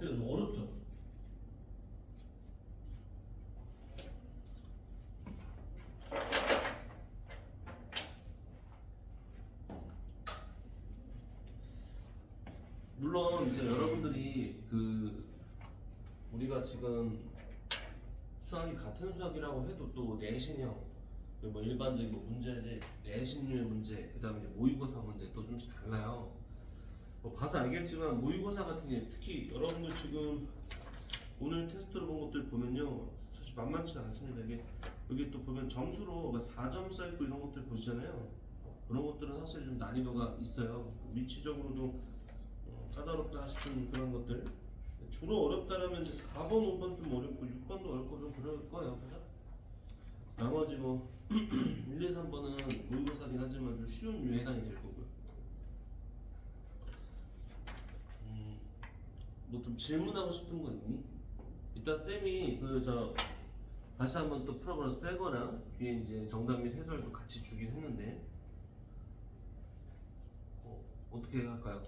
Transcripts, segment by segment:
어때요? 좀 어렵죠? 물론 이제 여러분들이 우리가 지금 수학이 같은 수학이라고 해도 또 내신형 그리고 뭐 일반적인 뭐 문제집 내신류의 문제 그다음에 이제 모의고사 문제 또 좀씩 달라요. 뭐 봐서 알겠지만 모의고사 같은 게 특히 여러분들 지금 오늘 테스트로 본 것들 보면요 사실 만만치는 않습니다. 여기 또 보면 점수로 4점 쌓이고 이런 것들 보시잖아요. 그런 것들은 확실히 좀 난이도가 있어요. 위치적으로도 까다롭다 싶은 그런 것들. 주로 어렵다라면 이제 4번, 5번 좀 어렵고 6번도 어렵고 좀 그럴 거예요. 그죠? 나머지 뭐 1, 2, 3번은 모의고사긴 하지만 좀 쉬운 류에 해당이 될 거고요. 뭐 좀 질문하고 싶은 거 있니? 이따 쌤이 다시 한번 또 풀어보는 새 거랑 뒤에 이제 정답 및 해설도 같이 주긴 했는데 어떻게 할까요?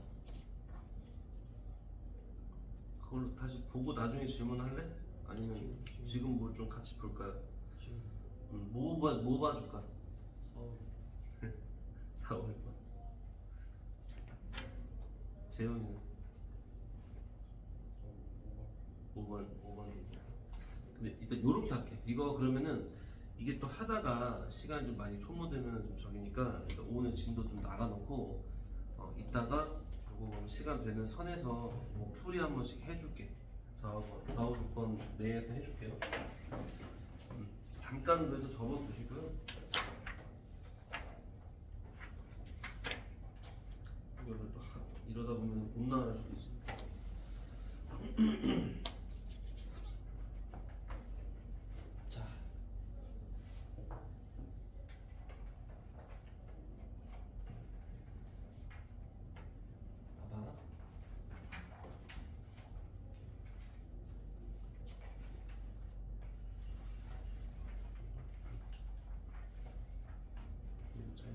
그걸로 다시 보고 나중에 질문할래? 아니면 지금 뭘 좀 같이 볼까요? 뭐 봐줄까? 4, 5번 재영이는 5번 근데 일단 요렇게 할게. 이거 그러면은 이게 또 하다가 시간이 좀 많이 소모되면 좀 적으니까 일단 오늘 진도 좀 나가놓고 이따가 요거 시간 되는 선에서 뭐 풀이 한 번씩 해줄게. 4, 5번 내에서 해줄게요. 잠깐 그래서 접어두시고요. 이거를 또 이러다 보면 못 나갈 수도 있습니다. 자, 봐봐. 좀 차이.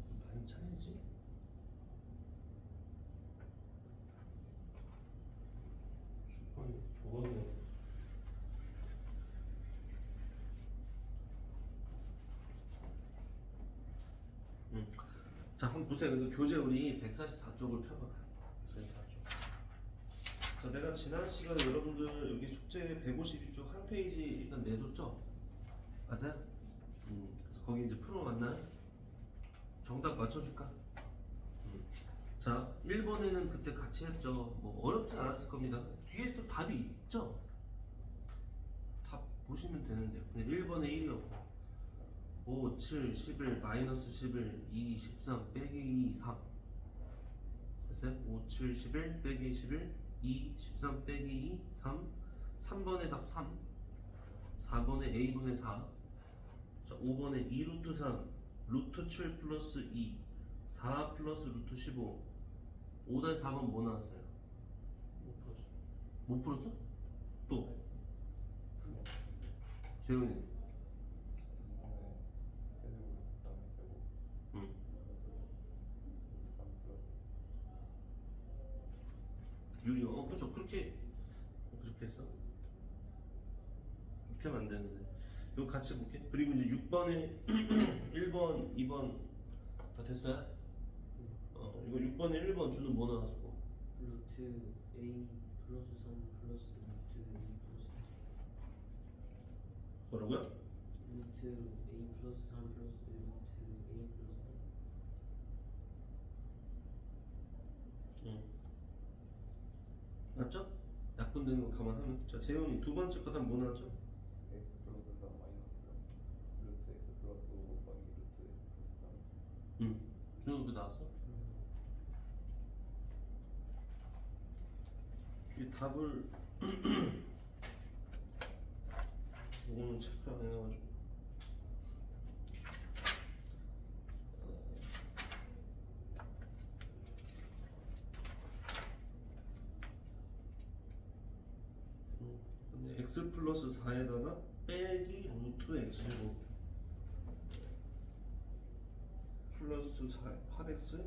좀 많이 차이지. 조건이. 자, 한번 보세요. 그래서 교재 우리 144쪽을 펴봐요. 144쪽. 자, 내가 지난 시간에 여러분들 여기 숙제 152쪽 한 페이지 일단 내줬죠? 맞아요? 그래서 거기 이제 풀어왔나요? 정답 맞춰줄까? 자, 1번에는 그때 같이 했죠. 뭐 어렵진 않았을 겁니다. 뒤에 또 답이 있죠? 답 보시면 되는데요. 근데 1번에 1이었고 5, 7, 11, 마이너스 11, 2, 13, 빼기 2, 3 됐어요? 5, 7, 11, 빼기 11, 2, 13, 빼기 2, 3 3번에 답 3 4번에 A분의 4 자, 5번에 2 루트 3 루트 7 플러스 2 4 플러스 루트 15 5-4번 뭐 나왔어요? 못 풀었어. 못 풀었어? 또? 재훈이 이번에 세제곱 루트 3의 제곱 응. 루트 3 플러스 유리 그쵸 그렇게 했어? 이렇게 하면 안 되는데 이거 같이 볼게. 그리고 이제 6번에 1번 2번 다 됐어요? 이거 6번에 1번 주는 뭐 나왔어? 루트 A 플러스 3 플러스 루트 A 플러스 뭐라고요? 루트 A 플러스 3 플러스 루트 A 플러스 응. 맞죠? 약분되는 거 감안하면. 자, 재훈이 두 번째 거 다음 뭐 나왔죠? x 플러스 4 마이너스 루트 x 플러스 5 곱하기 루트 x 플러스 3 응. 준호 그 나왔어? 이 답을 이거는 체크 안 해가지고 근데 x 플러스 4에다가 빼기 루트 x제곱 플러스 4 8x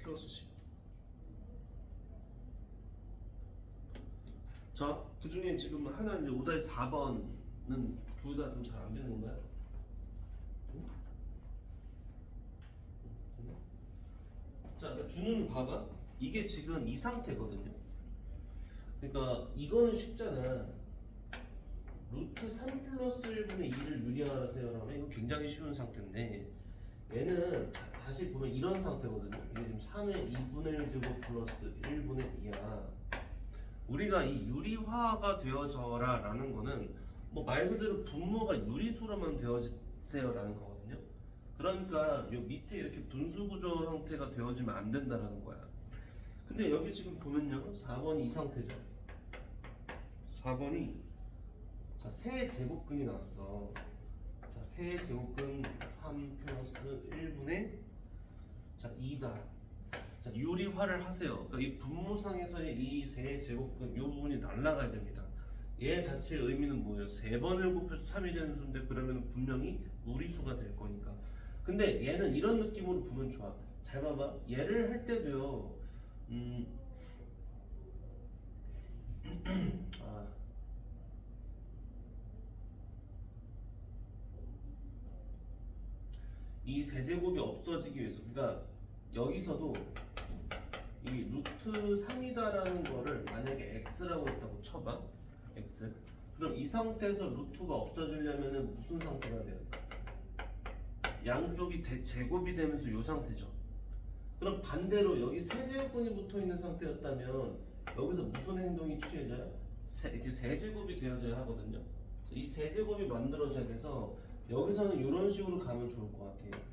플러스 10 자, 그 중에 지금 하나 이제 5-4번은 둘 다 좀 잘 안 되는 건가요? 응? 됐나? 자, 준우는 봐봐. 이게 지금 이 상태거든요. 그러니까 이거는 쉽잖아. 루트 3 플러스 1분의 2를 유리하세요 라면 이거 굉장히 쉬운 상태인데 얘는 다시 보면 이런 상태거든요. 이게 지금 3의 2분의 1 제곱 플러스 1분의 2야. 우리가 이 유리화가 되어져라 라는 거는 뭐 말 그대로 분모가 유리수로만 되어지세요 라는 거거든요. 그러니까 요 밑에 이렇게 분수 구조 형태가 되어지면 안 된다라는 거야. 근데 여기 지금 보면요 4번이 이 상태죠. 4번이 자, 세 제곱근이 나왔어. 자, 세 제곱근 3 플러스 1분의 자 2다. 자, 유리화를 하세요. 그러니까 이 분모상에서의 이 세 제곱근 이 부분이 날라가야 됩니다. 얘 자체의 의미는 뭐예요? 3번을 곱해서 3이 되는 수인데 그러면 분명히 무리수가 될 거니까. 근데 얘는 이런 느낌으로 보면 좋아. 잘 봐봐. 얘를 할 때도요. 이 세제곱이 없어지기 위해서 그러니까 여기서도 이 루트 3이다라는 거를 만약에 x라고 했다고 쳐봐. x. 그럼 이 상태에서 루트가 없어지려면 무슨 상태가 돼야 돼? 양쪽이 대제곱이 되면서 이 상태죠. 그럼 반대로 여기 세제곱근이 붙어있는 상태였다면 여기서 무슨 행동이 취해져요? 이렇게 세제곱이 되어져야 하거든요. 이 세제곱이 만들어져야 돼서 여기서는 이런 식으로 가면 좋을 것 같아요.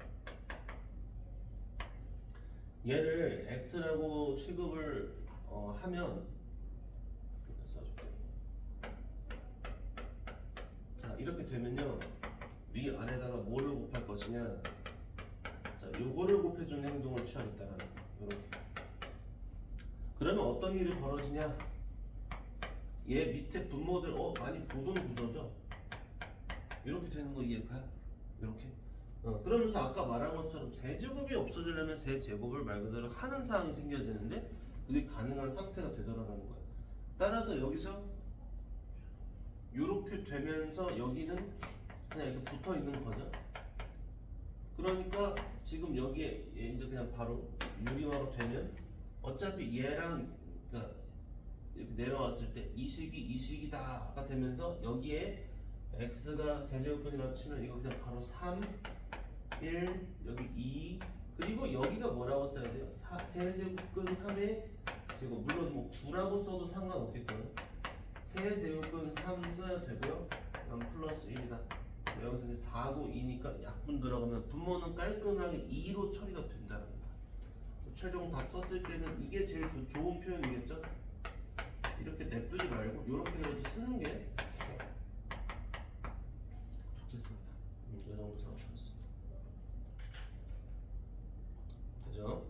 얘를 x라고 취급을 하면 써줄게. 자 이렇게 되면요 위 아래다가 뭐를 곱할 것이냐. 자 요거를 곱해주는 행동을 취하겠다라는 거. 요렇게. 그러면 어떤 일이 벌어지냐? 얘 밑에 분모들 많이 보던 구조죠. 이렇게 되는 거 이해가요? 이렇게. 그러면서 아까 말한 것처럼 세제곱이 없어지려면 세제곱을 말 그대로 하는 상황이 생겨야 되는데 그게 가능한 상태가 되더라는 거야. 따라서 여기서 이렇게 되면서 여기는 그냥 이렇게 붙어 있는 거죠. 그러니까 지금 여기에 이제 그냥 바로 유리화가 되면 어차피 얘랑 그러니까 이렇게 내려왔을 때 이 식이다가 되면서 여기에 x가 세제곱분이라고 치면 이거 그냥 바로 3, 1, 여기 2 그리고 여기가 뭐라고 써야 돼요? 세제곱근 3의 제곱. 물론 뭐 9라고 써도 상관없겠고요. 세제곱근 3 써야 되고요. 그럼 플러스 1이다. 여기서 이제 4고 2니까 약분 들어가면 분모는 깔끔하게 2로 처리가 된다는 거야. 최종 답 썼을 때는 이게 제일 좋은 표현이겠죠? 이렇게 냅두지 말고 이렇게라도 쓰는 게 좋겠습니다. 이 정도 생각하셨습니다. 되죠?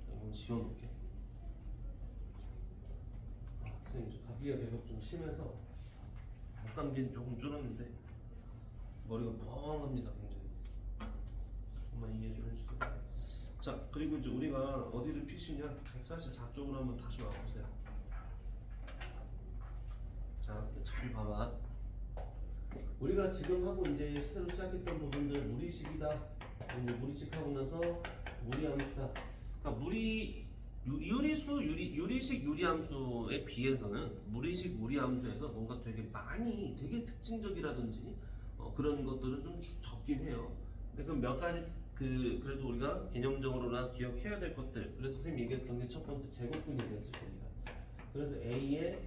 이건 지워놓을게. 선생님 저 감기가 계속 좀 심해서 감기는 조금 줄었는데 머리가 멍합니다 굉장히. 정말 이해 좀 해주세요. 자 그리고 이제 우리가 어디를 피시냐 144쪽으로 한번 다시 와보세요. 자 잘 봐봐. 우리가 지금 하고 이제 새로 시작했던 부분들 무리식이다. 무리식 하고 나서 무리함수다. 그러니까 유리식 유리함수에 비해서는 무리식 무리함수에서 뭔가 되게 되게 특징적이라든지 그런 것들은 좀 적긴 해요. 근데 그 몇 가지 그래도 우리가 개념적으로나 기억해야 될 것들. 그래서 선생님이 얘기했던 게 첫 번째 제곱근이 됐을 겁니다. 그래서 A의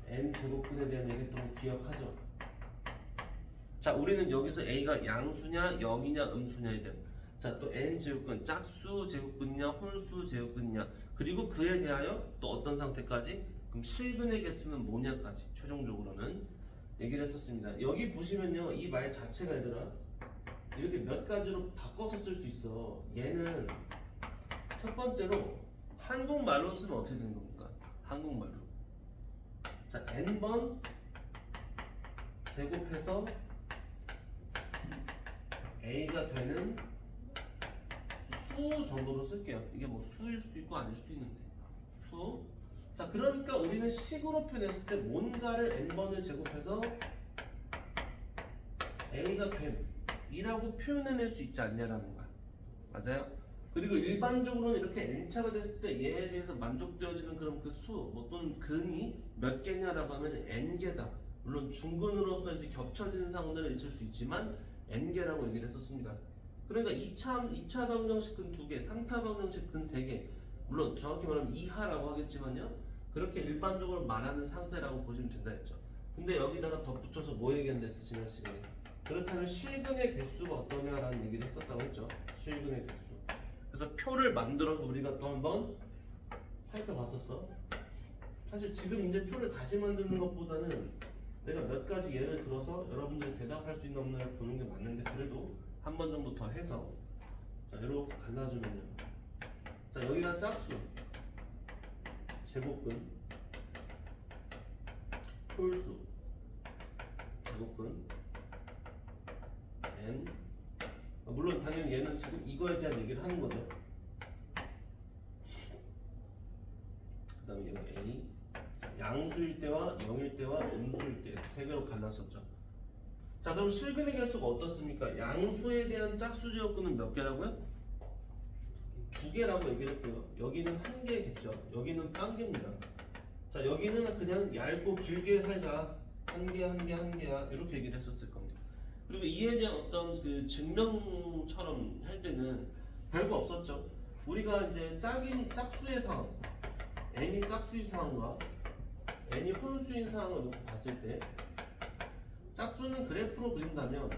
n 제곱근에 대한 얘기했던 거 기억하죠? 자, 우리는 여기서 A가 양수냐, 영이냐, 음수냐에 대한. 자, 또 n 제곱근, 짝수 제곱근이냐, 홀수 제곱근이냐. 그리고 그에 대하여 또 어떤 상태까지? 그럼 실근의 개수는 뭐냐까지 최종적으로는 얘기를 했었습니다. 여기 보시면요, 이 말 자체가 얘들아 이렇게 몇 가지로 바꿔서 쓸 수 있어. 얘는 첫 번째로 한국말로 쓰면 어떻게 되는 겁니까? 한국말로. 자, n번 제곱해서 a가 되는 정도로 쓸게요. 이게 뭐 수일 수도 있고 아닐 수도 있는데 수. 자 그러니까 우리는 식으로 표현했을 때 뭔가를 n번을 제곱해서 a가 됨이라고 표현해낼 수 있지 않냐라는 거야. 맞아요? 그리고 일반적으로는 이렇게 n차가 됐을 때 얘에 대해서 만족되어지는 그런 그 수, 뭐 또는 근이 몇 개냐라고 하면 n개다. 물론 중근으로서 이제 겹쳐지는 상황들은 있을 수 있지만 n개라고 얘기를 했었습니다. 그러니까 2차 방정식 근 2개, 3차 방정식 근 3개, 물론 정확히 말하면 2하라고 하겠지만요. 그렇게 일반적으로 말하는 상태라고 보시면 된다 했죠. 근데 여기다가 덧붙여서 뭐 얘기한다 했어 지난 시간에? 그렇다면 실근의 개수가 어떠냐라는 얘기를 했었다고 했죠. 실근의 개수. 그래서 표를 만들어서 우리가 또 한번 살펴봤었어. 사실 지금 이제 표를 다시 만드는 것보다는 내가 몇 가지 예를 들어서 여러분들이 대답할 수 있는 없나를 보는 게 맞는데 그래도 한 번 정도 더 해서 자 이렇게 갈라주면요. 자 여기가 짝수 제곱근 홀수 제곱근 n 물론 당연히 얘는 지금 이거에 대한 얘기를 하는 거죠. 그 다음에 얘가 a 양수일 때와 0일 때와 음수일 때 세 개로 갈랐었죠. 자 그럼 실근의 개수가 어떻습니까? 양수에 대한 짝수 제곱근은 몇 개라고요? 2개라고 얘기를 했고요. 여기는 1개겠죠. 여기는 빵개입니다. 자 여기는 그냥 얇고 길게 살자 1개 이렇게 얘기를 했었을 겁니다. 그리고 이에 대한 어떤 그 증명처럼 할 때는 별거 없었죠. 우리가 이제 짝수의 상황, n이 짝수인 상황과 n이 홀수인 상황을 놓고 봤을 때 짝수는 그래프로 그린다면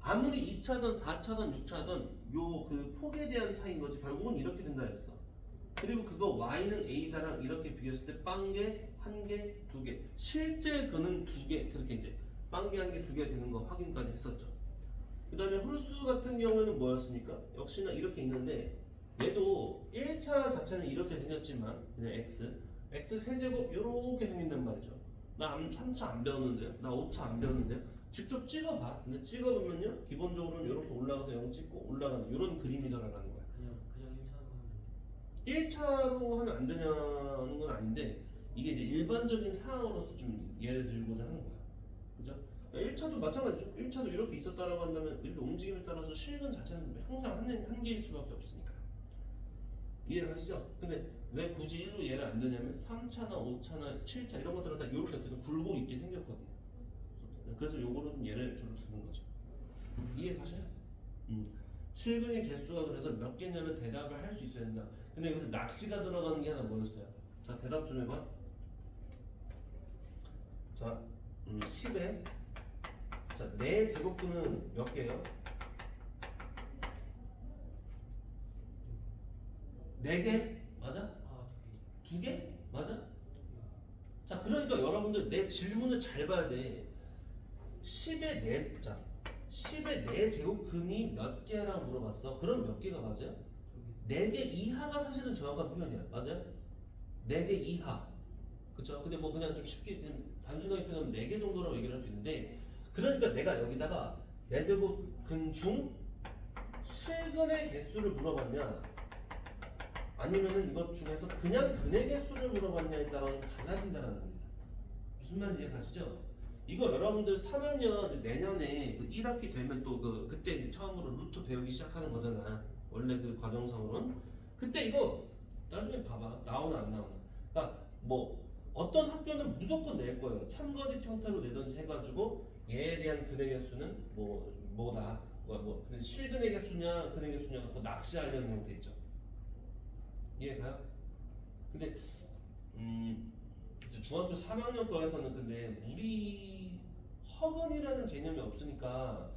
아무리 2차든 4차든 6차든 요 그 폭에 대한 차이인 거지 결국은 이렇게 된다 했어. 그리고 그거 y는 a다랑 이렇게 비교했을 때 빵개, 1개, 2개 실제 그는 2개 그렇게 이제 빵개 1개, 2개 되는 거 확인까지 했었죠. 그 다음에 홀수 같은 경우에는 뭐였습니까? 역시나 이렇게 있는데 얘도 1차 자체는 이렇게 생겼지만 그냥 x 세제곱 이렇게 생긴단 말이죠. 나 3차 안 배웠는데요? 나 5차 안 배웠는데요? 직접 찍어봐. 근데 찍어보면요 기본적으로는 이렇게 올라가서 0 찍고 올라가는 이런 그림이더라는 거야. 그냥 1차로 하면 1차로 하면 안 되냐는 건 아닌데 이게 이제 일반적인 상황으로서 좀 예를 들고자 하는 거야. 그죠? 1차도 마찬가지죠. 1차도 이렇게 있었다라고 한다면 이렇게 움직임에 따라서 실근 자체는 항상 한 개일 수밖에 없으니까. 이해를 하시죠? 근데 왜 굳이 1로 얘를 안 드냐면 3차나 5차나 7차 이런 것들은 다 이렇게 어쨌든 굴곡 있게 생겼거든요. 그래서 요거를 좀 예를 주로 드는 거죠. 이해 가셔요? 실근의 개수가 그래서 몇 개냐면 대답을 할 수 있어야 된다. 근데 여기서 낚시가 들어가는 게 하나 뭐였어요? 자 대답 좀 해봐. 자 10에 자 4제곱근은 몇 개예요? 4개? 맞아? 2개? 맞아? 자 그러니까 여러분들 내 질문을 잘 봐야 돼. 10의 4, 자 10의 4제곱근이 몇 개라고 물어봤어. 그럼 몇 개가 맞아요? 4개 이하가 사실은 정확한 표현이야. 맞아요? 4개 이하. 그쵸? 근데 뭐 그냥 좀 쉽게 그냥 단순하게 표현하면 4개 정도라고 얘기를 할 수 있는데 그러니까 내가 여기다가 4제곱근 중 실근의 개수를 물어봤냐 아니면은 이것 중에서 그냥 근의 개수를 물어봤냐에 따라 달라진다는 겁니다. 무슨 말인지 이해가시죠? 이거 여러분들 3학년 내년에 그 1학기 되면 또 그때 이제 처음으로 루트 배우기 시작하는 거잖아. 원래 그 과정상으로는 그때 이거 나중에 봐봐 나오나 안 나오나. 그러니까 뭐 어떤 학교는 무조건 낼 거예요. 참거짓 형태로 내든지 해가지고 얘에 대한 근의 개수는 뭐다 근데 실근의 개수냐 근의 개수냐 갖고 낚시하려는 형태 있죠. 이해가요? 근데 중학교 3학년 거에서는 근데 우리 허근이라는 개념이 없으니까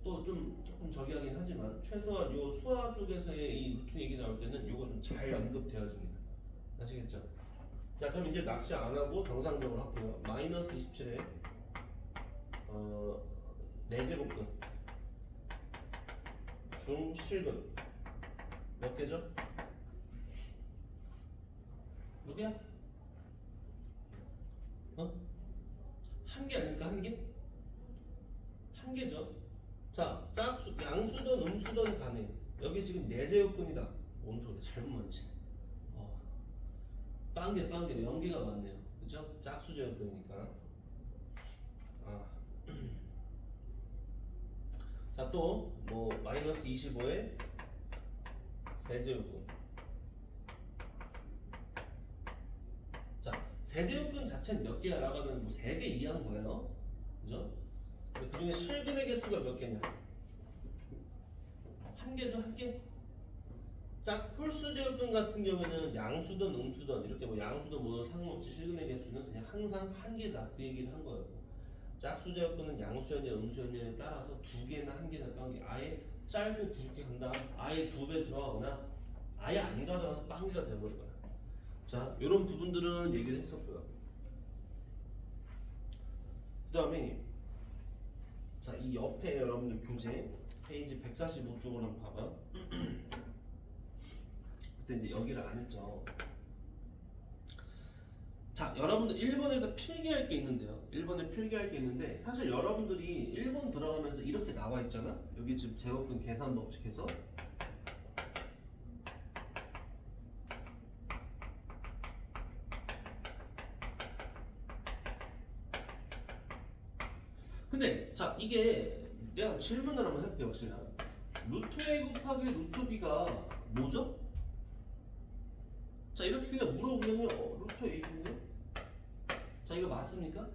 또 조금 저기 하긴 하지만 최소한 요 수화 쪽에서의 이 루트 얘기 나올 때는 요거 좀 잘 언급되어집니다. 아시겠죠? 자 그럼 이제 낚시 안 하고 정상적으로 할게요. 마이너스 27에 4제곱근 중 실근 몇 개죠? 몇 개야? 한 개 아닙니까? 한 개? 한 개죠. 자, 짝수, 양수든 음수든 간에 여기 지금 내제곱근이다. 뭔 소리? 잘못 말했지. 빵개 연기가 많네요. 그죠? 짝수제곱근이니까. 아. 자, 또 뭐 마이너스 25에 세제곱근. 자, 세제곱근 자체는 몇 개야라고 하면 뭐 3개 이하인 거예요. 그죠? 그 중에 실근의 개수가 몇 개냐? 한 개죠, 한 개. 짝 홀수제곱근 같은 경우에는 양수든 음수든 이렇게 뭐 양수든 뭐든 상관없이 실근의 개수는 그냥 항상 한 개다 그 얘기를 한 거예요. 짝수제곱근은 양수였냐 음수였냐에 따라서 2개나 1개나 빵개. 아예 짧고 굵게 간다. 아예 2배 들어가거나 아예 안 가져가서 빵개가 돼버릴 거야. 자, 이런 부분들은 얘기를 했었고요. 그 다음에 자, 이 옆에 여러분들 교재 페이지 145쪽으로 한번 봐봐. 그때 이제 여기를 안 했죠. 자, 여러분들 1번에다 필기할 게 있는데요. 1번에 필기할 게 있는데 사실 여러분들이 1번 들어가면서 이렇게 나와 있잖아. 여기 지금 제곱근 계산 법칙해서 근데 자, 이게 내가 질문을 한번 해볼게. 역시나 루트 A 곱하기 루트 B가 뭐죠? 자, 이렇게 그냥 물어보면요, 루트 A군요? 자, 이거 맞습니까?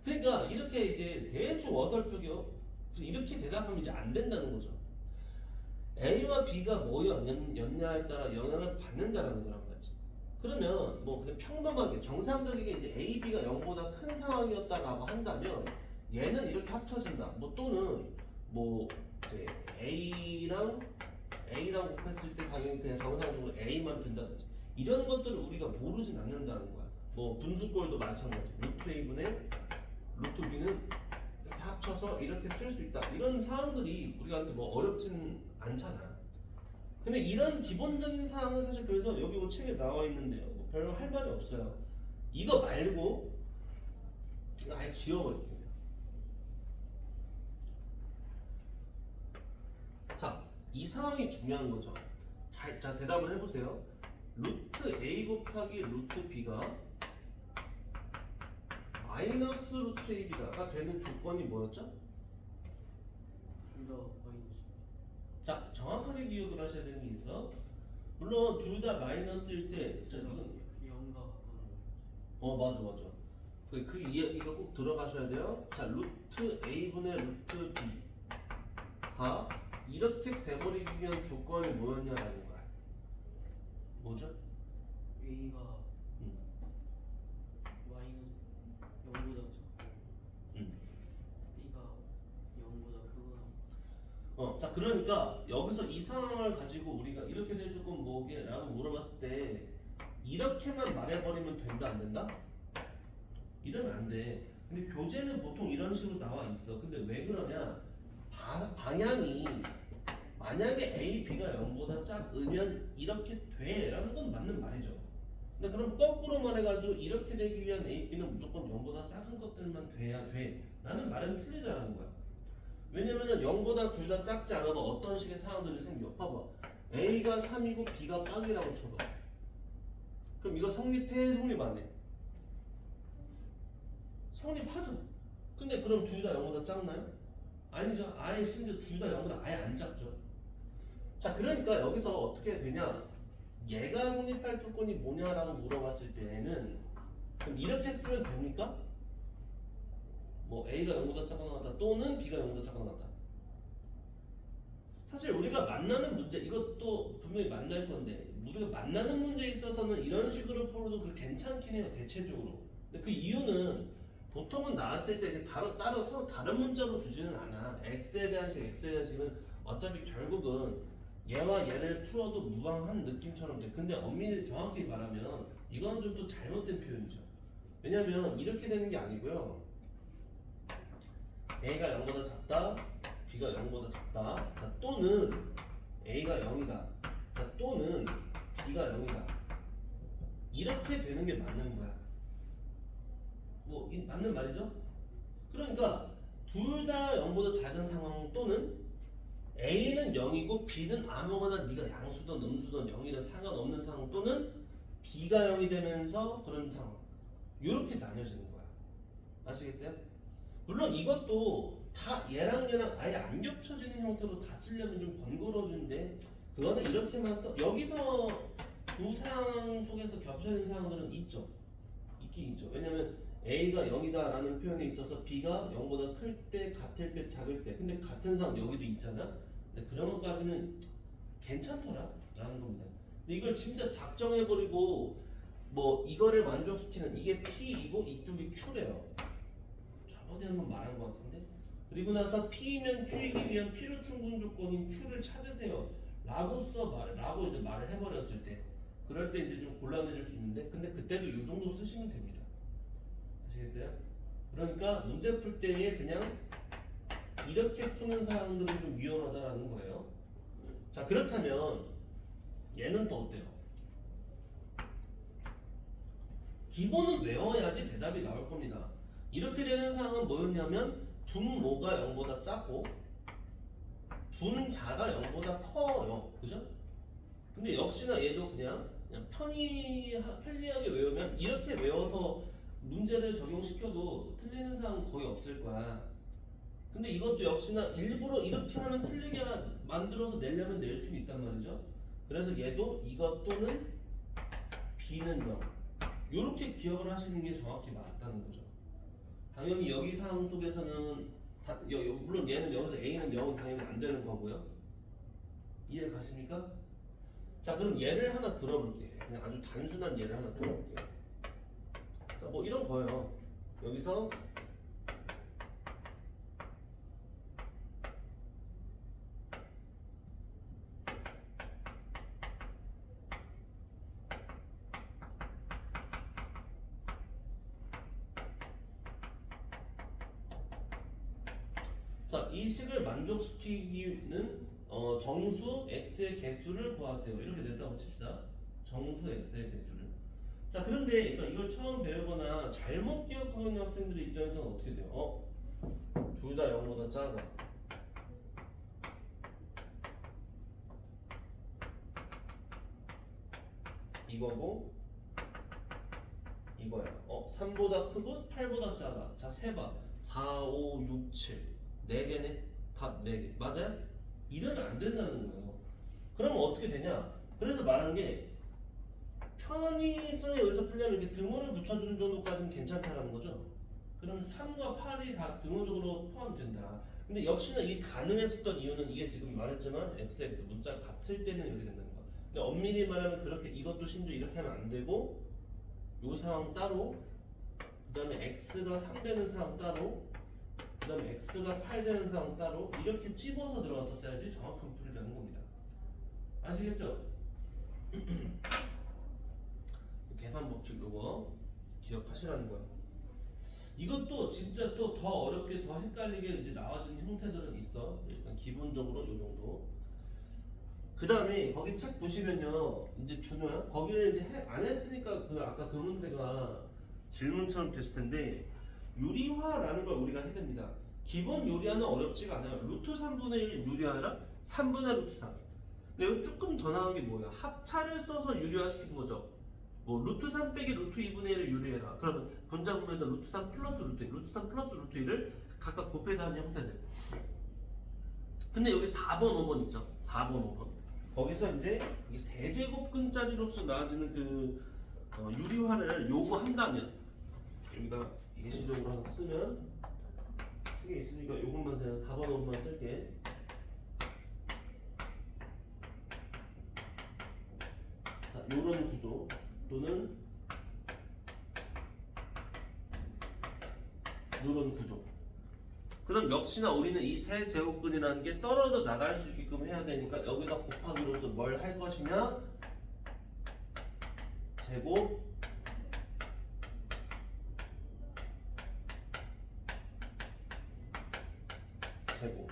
그러니까 이렇게 이제 대충 어설프게요, 이렇게 대답하면 이제 안 된다는 거죠. A와 B가 뭐였냐에 따라 영향을 받는다라는 거란 말이지. 그러면 뭐 그냥 평범하게 정상적이게 이제 A, B가 0보다 큰 상황이었다라고 한다면 얘는 이렇게 합쳐진다. 뭐 또는 뭐 이제 A랑 곱했을 때 당연히 그냥 정상적으로 A만 된다든지 이런 것들을 우리가 모르진 않는다는 거야. 뭐 분수꼴도 마찬가지. 루트 A분의 루트 B는 이렇게 합쳐서 이렇게 쓸 수 있다. 이런 사항들이 우리한테 뭐 어렵진 않잖아. 근데 이런 기본적인 사항은 사실 그래서 여기 뭐 책에 나와 있는데요. 뭐 별로 할 말이 없어요. 이거 말고 이거 아예 지워버릴게요. 자, 이 상황이 중요한 거죠. 자, 대답을 해보세요. 루트 A 곱하기 루트 B가 마이너스 루트 AB가 되는 조건이 뭐였죠? 둘 다 마이너스. 자, 정확하게 기억을 하셔야 되는 게 있어. 물론 둘 다 마이너스일 때, 자, 이건 0과 맞아. 이거 꼭 들어가셔야 돼요. 자, 루트 A분의 루트 B가 이렇게 돼버리기 위한 조건이 뭐였냐라는 거야. 뭐죠? A가 마이너스 0보다 작고 B가 0보다 크거나. 자, 그러니까 여기서 이 상황을 가지고 우리가 이렇게 될 조건 뭐게? 라고 물어봤을 때 이렇게만 말해버리면 된다 안 된다? 이러면 안 돼. 근데 교재는 보통 이런 식으로 나와 있어. 근데 왜 그러냐? 방향이 만약에 A, B가 0보다 작으면 이렇게 돼 라는 건 맞는 말이죠. 근데 그럼 거꾸로 말해가지고 이렇게 되기 위한 A, B는 무조건 0보다 작은 것들만 돼야 돼 라는 말은 틀리다라는 거야. 왜냐면은 0보다 둘 다 작지 않아도 어떤 식의 상황들이 생겨. 봐봐, A가 3이고 B가 빵이라고 쳐봐. 그럼 이거 성립해 성립 안 해? 성립하죠. 근데 그럼 둘 다 0보다 작나요? 아니죠. 아예 심지어 둘 다 0보다 아예 안 작죠. 자, 그러니까 여기서 어떻게 되냐, 얘가 성립할 조건이 뭐냐라고 물어봤을 때는 그럼 이렇게 쓰면 됩니까? 뭐 A가 0보다 작거나 같다 또는 B가 0보다 작거나 같다. 사실 우리가 만나는 문제, 이것도 분명히 만날 건데 우리가 만나는 문제에 있어서는 이런 식으로 풀어도 괜찮긴 해요, 대체적으로. 근데 그 이유는 보통은 나왔을 때 따로 서로 다른 문자로 주지는 않아. X에 대한 식, X에 대한 식은 어차피 결국은 얘와 얘를 풀어도 무방한 느낌처럼 돼. 근데 엄밀히 정확히 말하면 이건 좀 또 잘못된 표현이죠. 왜냐면 이렇게 되는 게 아니고요. A가 0보다 작다, B가 0보다 작다. 자, 또는 A가 0이다. 자, 또는 B가 0이다. 이렇게 되는 게 맞는 거야. 뭐 맞는 말이죠? 그러니까 둘 다 0보다 작은 상황 또는 A는 0이고 B는 아무거나 네가 양수든 음수든 0이든 상관없는 상황 또는 B가 0이 되면서 그런 상황 이렇게 나뉘어지는 거야. 아시겠어요? 물론 이것도 다 얘랑 아예 안 겹쳐지는 형태로 다 쓰려면 좀 번거로워지는데 그거는 이렇게만 써. 여기서 두 상황 속에서 겹쳐지는 상황들은 있죠. 있긴 있죠. 왜냐면 A가 0이다 라는 표현에 있어서 B가 0보다 클 때, 같을 때, 작을 때 근데 같은 상황 여기도 있잖아. 근데 그런 것까지는 괜찮더라 라는 겁니다. 근데 이걸 진짜 작정해버리고 뭐 이거를 만족시키는 이게 P이고 이쪽이 Q래요. 저번에 한번 말한 것 같은데. 그리고 나서 P면 Q이기 위한 필요 충분 조건인 Q를 찾으세요 라고 이제 말을 해버렸을 때 그럴 때 이제 좀 곤란해질 수 있는데 근데 그때도 이 정도 쓰시면 됩니다. 아시겠어요? 그러니까 문제 풀 때에 그냥 이렇게 푸는 사람들은 좀 위험하다라는 거예요. 자 그렇다면 얘는 또 어때요? 기본은 외워야지 대답이 나올 겁니다. 이렇게 되는 상황은 뭐였냐면 분모가 0보다 작고 분자가 0보다 커요. 그죠? 근데 역시나 얘도 그냥 편리하게 외우면 이렇게 외워서 문제를 적용시켜도 틀리는 상황 거의 없을 거야. 근데 이것도 역시나 일부러 이렇게 하면 틀리게 만들어서 내려면 낼 수는 있단 말이죠. 그래서 얘도 이것 또는 B는 0 이렇게 기억을 하시는 게 정확히 맞다는 거죠. 당연히 여기 상황 속에서는 물론 얘는 여기서 A는 0은 당연히 안 되는 거고요. 이해 가십니까? 자 그럼 예를 하나 들어볼게요. 그냥 아주 단순한 예를 하나 들어볼게요. 자 뭐 이런 거예요. 여기서 자, 이 식을 만족시키기는 정수 x의 개수를 구하세요. 이렇게 냈다고 칩시다. 정수 x의 개수를. 자, 그런데 그러니까 이걸 처음 배우거나 잘못 기억하고 있는 학생들 입장에서는 어떻게 돼요? 둘 다 0보다 작아. 이거고 이거야. 3보다 크고 8보다 작아. 자, 세봐. 4, 5, 6, 7. 4개네? 답 4개. 맞아요? 이러면 안 된다는 거예요. 그러면 어떻게 되냐? 그래서 말한 게 편의성에 의해서 풀려면 이렇게 등호를 붙여주는 정도까지는 괜찮다라는 거죠. 그럼 3과 8이 다 등호적으로 포함된다. 근데 역시나 이게 가능했었던 이유는 이게 지금 말했지만 x 문자 같을 때는 이렇게 된다는 거야. 근데 엄밀히 말하면 그렇게 이것도 심지어 이렇게 하면 안 되고 요 상황 따로 그 다음에 x가 3 되는 상황 따로 그 다음에 x가 8 되는 상황 따로 이렇게 찝어서 들어갔었어야지 정확한 풀이라는 겁니다. 아시겠죠? 계산 법칙 요거 기억하시라는 거예요. 이것도 진짜 또 더 어렵게 더 헷갈리게 이제 나와지는 형태들은 있어. 일단 기본적으로 요 정도. 그 다음에 거기 책 보시면요, 이제 준호야 거기를 이제 안 했으니까 그 아까 그 문제가 질문처럼 됐을 텐데 유리화라는 걸 우리가 해야 됩니다. 기본 유리화는 어렵지가 않아요. 루트 3분의 1 유리화라 3분의 루트 3. 근데 여기 조금 더 나온 게 뭐예요? 합차를 써서 유리화 시키는 거죠. 뭐 루트 3 빼기 루트 2분의 1을 유리해라. 그러면 분자분모에다 루트 3 플러스 루트 1, 루트 3 플러스 루트 1을 각각 곱해서 하는 형태들. 근데 여기 4번, 5번 있죠? 4번, 5번. 거기서 이제 이 세제곱근짜리로서 나와지는 그 유리화를 요구한다면 여기다 예시적으로 하나 쓰면 책에 있으니까 요것만 그냥 4번, 5번만 쓸게. 자, 요런 구조 또는 요런 구조. 그럼 역시나 우리는 이 세제곱근이라는 게 떨어져 나갈 수 있게끔 해야 되니까 여기다 곱하기로서 뭘 할 것이냐? 제곱 제곱.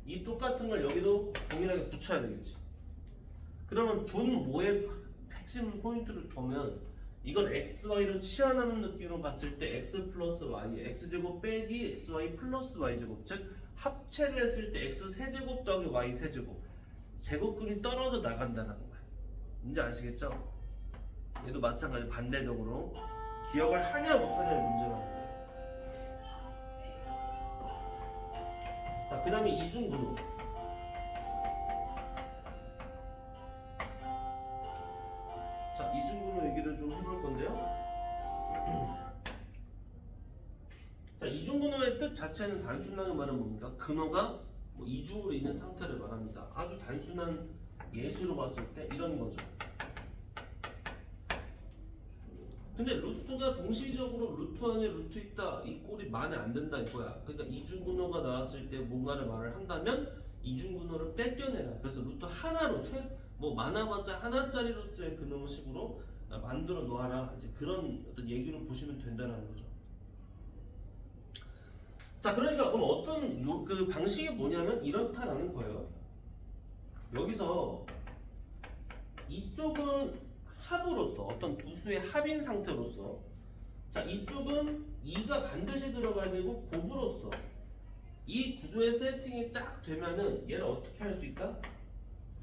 이 똑같은 걸 여기도 동일하게 붙여야 되겠지. 그러면 분모의 핵심 포인트를 두면 이건 xy로 치환하는 느낌으로 봤을 때 x 플러스 y, x제곱 빼기 xy 플러스 y제곱, 즉 합체를 했을 때 x 세제곱 더하기 y 세제곱 제곱근이 떨어져 나간다는 거야. 이제 아시겠죠? 얘도 마찬가지 반대적으로 기억을 하냐 못하냐의 문제가 있는 거야. 자, 그 다음에 이중분호. 자, 이중분호 얘기를 좀 해볼 건데요. 자, 이중분호의 뜻 자체는 단순하게 말하면 뭡니까? 근호가 뭐 이중으로 있는 상태를 말합니다. 아주 단순한 예시로 봤을 때 이런 거죠. 근데 루트가 동시적으로 루트 안에 루트 있다 이 꼴이 마음에 안 든다 이거야. 그러니까 이중분호가 나왔을 때 뭔가를 말을 한다면 이중분호를 뺏겨내라. 그래서 루트 하나로 뭐 많아봤자 하나짜리로서의 근호식으로 만들어 놓아라. 이제 그런 어떤 얘기로 보시면 된다는 거죠. 자, 그러니까 그럼 어떤 그 방식이 뭐냐면 이렇다라는 거예요. 여기서 이쪽은 합으로서 어떤 두 수의 합인 상태로서 자, 이쪽은 2가 반드시 들어가야 되고 곱으로서 이 구조의 세팅이 딱 되면은 얘를 어떻게 할 수 있다?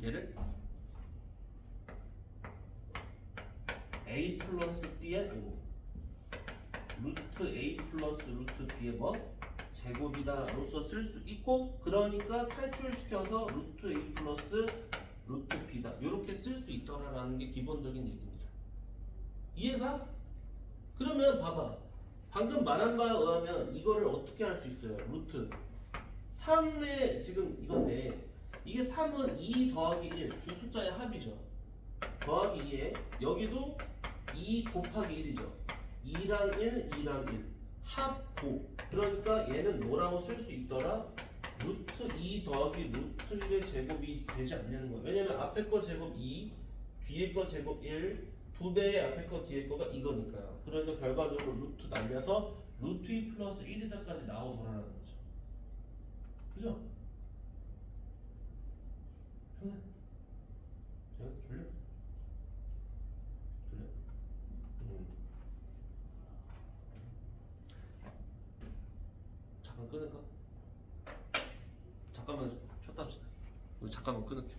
얘를 a 플러스 b의 아니고 루트 a 플러스 루트 b의 뭐? 제곱이다로서 쓸 수 있고 그러니까 탈출시켜서 루트 a 플러스 루트 b다 이렇게 쓸 수 있더라라는 게 기본적인 얘기입니다. 이해가? 그러면 봐봐. 방금 말한 바에 의하면 이거를 어떻게 할 수 있어요? 루트 3의 지금 이건데 이게 3은 2 더하기 1 두 숫자의 합이죠. 더하기 2에 여기도 2 곱하기 1이죠. 2랑 1, 2랑 1 합고 그러니까 얘는 뭐라고 쓸 수 있더라? 루트 2 더하기 루트 1의 제곱이 되지 않냐는 거예요. 왜냐면 앞에 거 제곱 2, 뒤에 거 제곱 1, 두 배의 앞에 거 뒤에 거가 이거니까요. 그러니까 결과적으로 루트 날려서 루트 2 플러스 1이다까지 나오더라는 거죠. 그죠? 그래. 제가 졸려? 졸려? 잠깐 끊을까? 잠깐만 쉬었다 합시다. 우리 잠깐만 끊을게.